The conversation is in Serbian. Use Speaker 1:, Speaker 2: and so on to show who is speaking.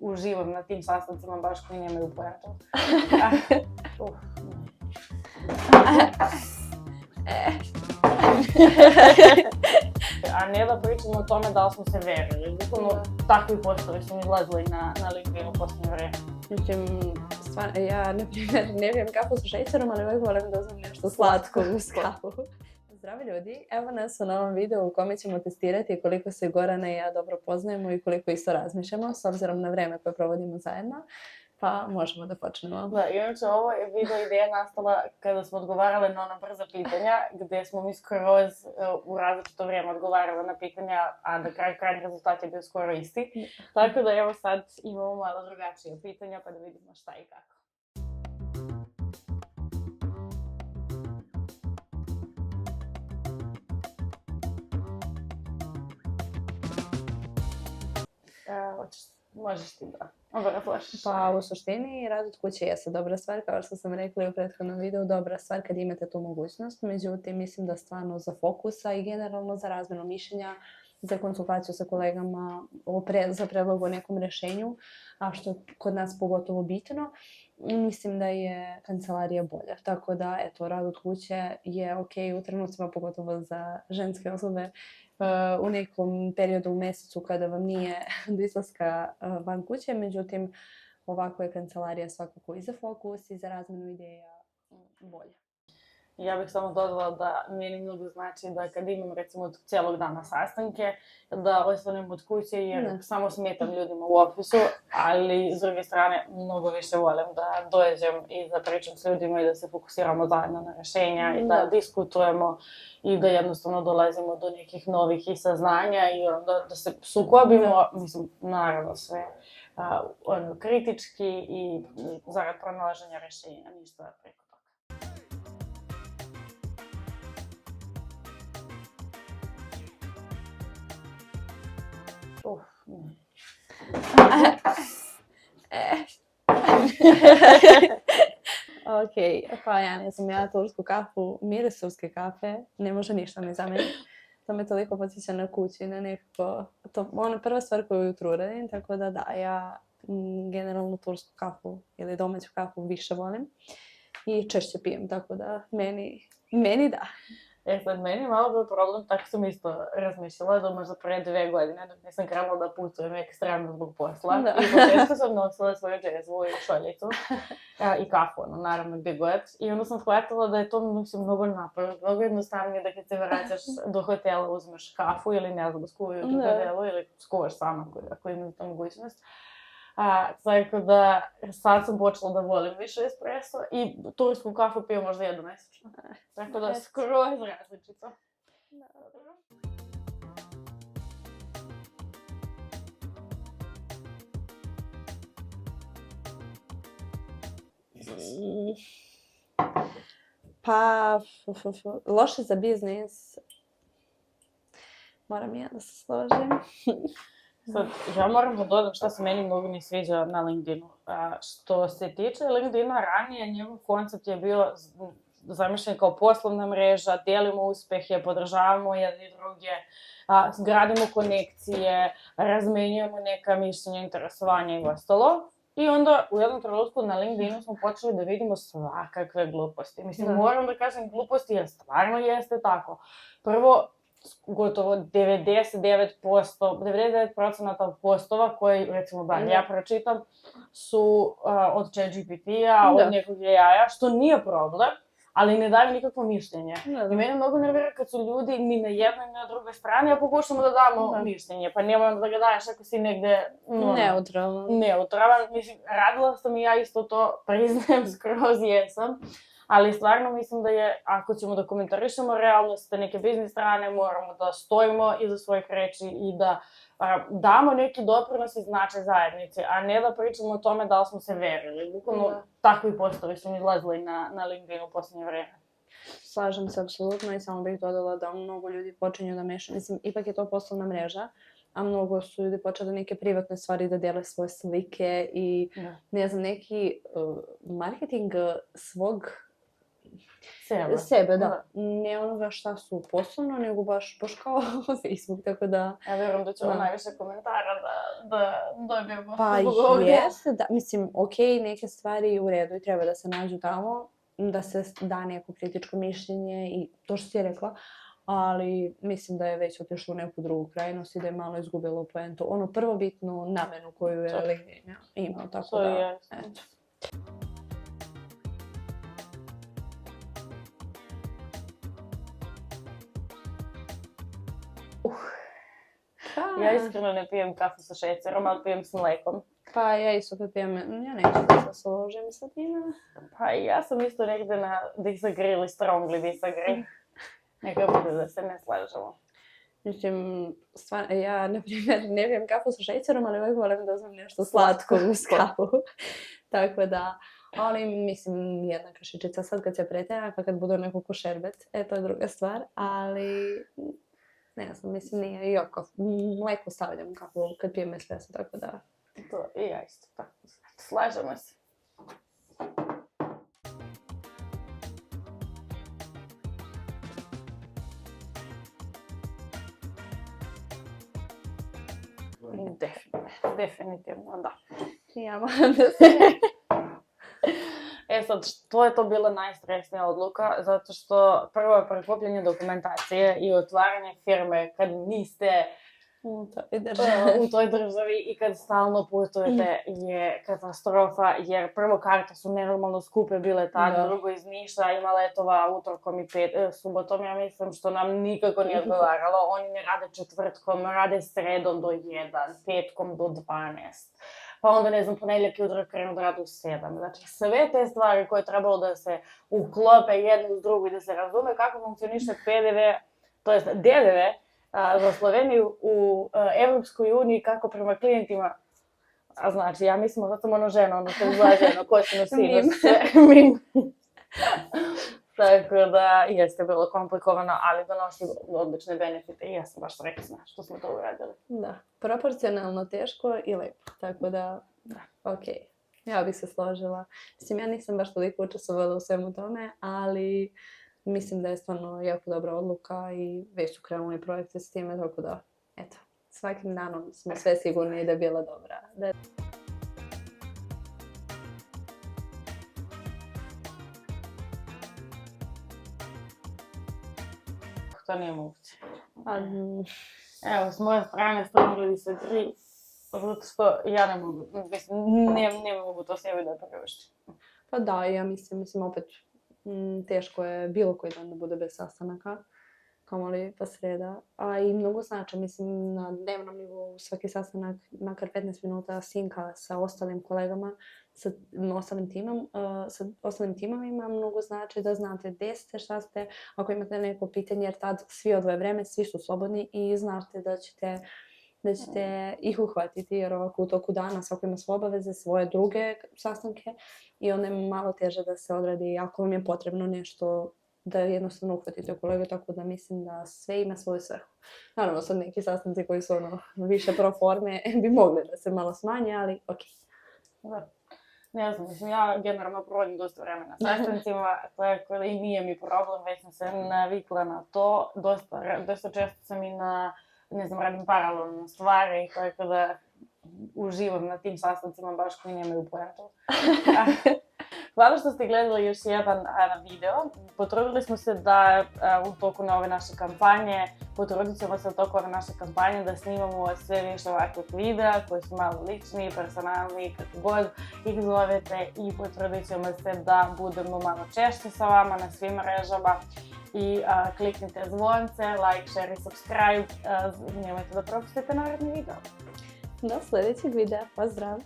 Speaker 1: uživam na tim sastancima baš koji nemaju poentu. A ne da pričamo o tome da li smo se verili. Bukvalno takvi postovi su mi izlazili na LinkedInu u posljednje vreme.
Speaker 2: Međutim, ja, na primjer, ne pijem kafu sa šećerom, ali uvijek volim da uzmem nešto slatko uz kafu. Zdravo ljudi, evo nas u novom videu u kome ćemo testirati koliko se Gorana i ja dobro poznajemo i koliko isto razmišljamo, s obzirom na vreme koje provodimo zajedno. Pa možemo da počnemo.
Speaker 1: Da, inače ovo je video ideja nastala kada smo odgovarale na ona brza pitanja, gde smo mi skroz u različito vrijeme odgovarale na pitanja, a na krajnji rezultat je bio skoro isti. Tako da evo sad imamo malo drugačije pitanja, pa da vidimo šta i kako. Možeš ti da obrazložiš.
Speaker 2: Pa u suštini rad od kuće jeste dobra stvar, kao što sam rekla u prethodnom videu, dobra stvar kad imate tu mogućnost. Međutim, mislim da stvarno za fokusa i generalno za razmjenu mišljenja, za konsultaciju sa kolegama, za predlog o nekom rešenju, a što kod nas pogotovo bitno, mislim da je kancelarija bolja. Tako da, eto, rad od kuće je okej u trenucima, pogotovo za ženske osobe, u nekom periodu u mesecu kada vam nije do izlaska van kuće, međutim, ovako je kancelarija svakako i za fokus i za razmenu ideja bolja.
Speaker 1: Ja bih samo dodala da meni mnogo znači da kad imam recimo cijelog dana sastanke, da ostanem od kuće jer samo smetam ljudima u ofisu, ali s druge strane mnogo više volim da dođem i da pričam s ljudima i da se fokusiramo zajedno na rešenja i da diskutujemo i da jednostavno dolazimo do nekih novih i saznanja i onda da se sukobimo, mislim, naravno sve kritički i zarad pronalaženja rešenja, ništa preko.
Speaker 2: Okej, pa ja ne znam, ja tursku kafu, miris turske kafe, ne može ništa mi zameniti. To me toliko podsjeća na kući, na nekako, ono prva stvar koju ujutru uradim, tako da ja generalno tursku kafu ili domaću kafu više volim i češće pijem, tako da meni da.
Speaker 1: Sad, meni je malo bio problem, tako sam isto razmišljala da možda pre 2 godine, dok nisam krenula da putujem ekstremno zbog posla. I početku sam nosila svoju džezvu i šoljicu i kafu, naravno, gdje god. I onda sam shvatila da je to, mislim, mnogo naporno, mnogo jednostavnije da kad se vraćaš do hotela uzmeš kafu ili ne znam, skuvaju u hotelu ili skuvaš sama ako imaš to mogućnost. Tako da sad sam počela da volim više espresso i tursku kafu pijem možda jednu mesečno. Tako da skroz različito.
Speaker 2: Pa, loše za biznis. Moram ja da se složim.
Speaker 1: Sad, ja moram da dodam šta se meni mnogo ne sviđa na LinkedInu. Što se tiče LinkedIna ranije, njegov koncept je bio zamišljen kao poslovna mreža, delimo uspehe, podržavamo jedni druge, gradimo konekcije, razmenjujemo neka mišljenja, interesovanja i ostalo. I onda u jednom trenutku na LinkedInu smo počeli da vidimo svakakve gluposti. Mislim, moram da kažem gluposti jer stvarno jeste tako. Prvo, gotovo 99% postova koji, recimo, ja pročitam, su od ChatGPT-a, od nekog AI-a, što nije problem, ali ne daju nikakvo mišljenje. I mene mnogo nervira kad su ljudi ni na jednoj ni na drugoj strani, a pokušamo da damo mišljenje. Pa nemoj da ga daješ ako si negde neutralan. Mislim, radila sam i ja isto to, priznajem, skroz jesam. Ali stvarno mislim da je, ako ćemo da komentarišemo realnost te neke biznis strane, moramo da stojimo iza svojih reči i da damo neki doprinos i značaj zajednice, a ne da pričamo o tome da li smo se verili. Bukvalno takvi postovi su mi izlazili na LinkedInu u posljednje vreme.
Speaker 2: Slažem se apsolutno i samo bih dodala da mnogo ljudi počinju da mešaju. Mislim, ipak je to poslovna mreža, a mnogo su ljudi počeli neke privatne stvari da dele svoje slike i ne znam, neki marketing svog Sebe, da. Ne onoga šta su poslovno, nego baš kao Facebook, tako da...
Speaker 1: Ja vjerujem da ćemo najviše komentara da dobijemo.
Speaker 2: Pa jeste, da, mislim, okej, neke stvari u redu i treba da se nađu tamo, da se da neko kritičko mišljenje i to što si je rekla, ali mislim da je već otišlo u neku drugu krajnost i da je malo izgubilo poentu. Ono prvobitnu namenu koju je religija imao, tako da, eto.
Speaker 1: Ja iskreno ne pijem kafu sa šećerom, ali pijem s mlekom.
Speaker 2: Pa ja isto kad pijem, ja neću da se složim sa time.
Speaker 1: Pa ja sam isto negde na disagree ili strongly disagree. Neka bude da se ne slažemo.
Speaker 2: Mislim, ja, na primjer, ne pijem kafu sa šećerom, ali uvijek volim da uzmem nešto slatko uz kafu. Tako da, ali mislim, jedna kašičica sad kad se pretjera, pa kad bude neko ko šerbet, to je druga stvar, ali... Ne znam, mislim, nije i oko. Mleko stavljam kafu kad pijem espresso, tako da...
Speaker 1: To i ja isto tako. Slažemo se. Definitivno, da.
Speaker 2: Ja moram da se...
Speaker 1: Sad, što je to bila najstresnija odluka? Zato što prvo je prikupljanje dokumentacije i otvaranje firme kad niste u toj državi i kad stalno putujete je katastrofa, jer prvo karte su nenormalno skupe bile tad, drugo iz Niša ima letova utorkom i subotom, ja mislim, što nam nikako nije odgovaralo. Oni ne rade četvrtkom, rade sredom do 1, petkom do 12. Pa onda, ne znam, ponedjeljak i utorak krenu da rade u 7. Znači, sve te stvari koje je trebalo da se uklope jednu uz drugu i da se razume kako funkcioniše PDV, to jest DDV za Sloveniju u Evropskoj uniji, kako prema klijentima. A znači, ja mislim da sam ono žena, ono što izgleda žena, koje su nosili sve. Tako da, jeste bilo komplikovano, ali donosi odlične benefite i ja sam baš srećna što smo to uradili.
Speaker 2: Da, proporcionalno teško i lepo, tako da, okej. Ja bih se složila. Mislim, ja nisam baš toliko učestvovala u svemu tome, ali mislim da je stvarno jako dobra odluka i već su krenuli projekte s time, tako da, eto, svakim danom smo sve sigurni da je bila dobra.
Speaker 1: To nije moguće. Evo, s moje strane strongly disagree, zato što ja ne mogu, ne mogu to sebi da priuštim.
Speaker 2: Pa da, ja mislim opet teško je bilo koji dan da bude bez sastanaka, kamoli pa sreda, a i mnogo znači, mislim, na dnevnom nivou svaki sastanak, makar 15 minuta sinka sa ostalim kolegama, sa ostalim timovima, mnogo znači da znate gde ste, šta ste, ako imate neko pitanje, jer tad svi odvoje vreme, svi su slobodni i znate da ćete ih uhvatiti, jer ovako u toku dana svako ima svoje obaveze, svoje druge sastanke i onda je malo teže da se odradi ako vam je potrebno nešto da jednostavno uhvatite kolege, tako da mislim da sve ima svoju svrhu. Naravno, sad neki sastanci koji su više pro forme bi mogli da se malo smanje, ali okej.
Speaker 1: Da. Ne znam, mislim, ja generalno provodim dosta vremena na sastancima, tako da i nije mi problem, već sam se navikla na to. Dosta često sam i ne znam, radim paralelno stvari, tako da uživam na tim sastancima baš koji nemaju poentu. Hvala što ste gledali još jedan video. Potrudili smo se da u toku ove naše kampanje, potrudit ćemo se u toku ove naše kampanje da snimamo sve više ovakvih videa koji su malo lični, personalni, kako god ih zovete i potrudit ćemo se da budemo malo češće sa vama na svim mrežama i kliknite zvonce, like, share i subscribe. Nemojte da propustite naredni video.
Speaker 2: Do sljedećeg videa. Pozdrav!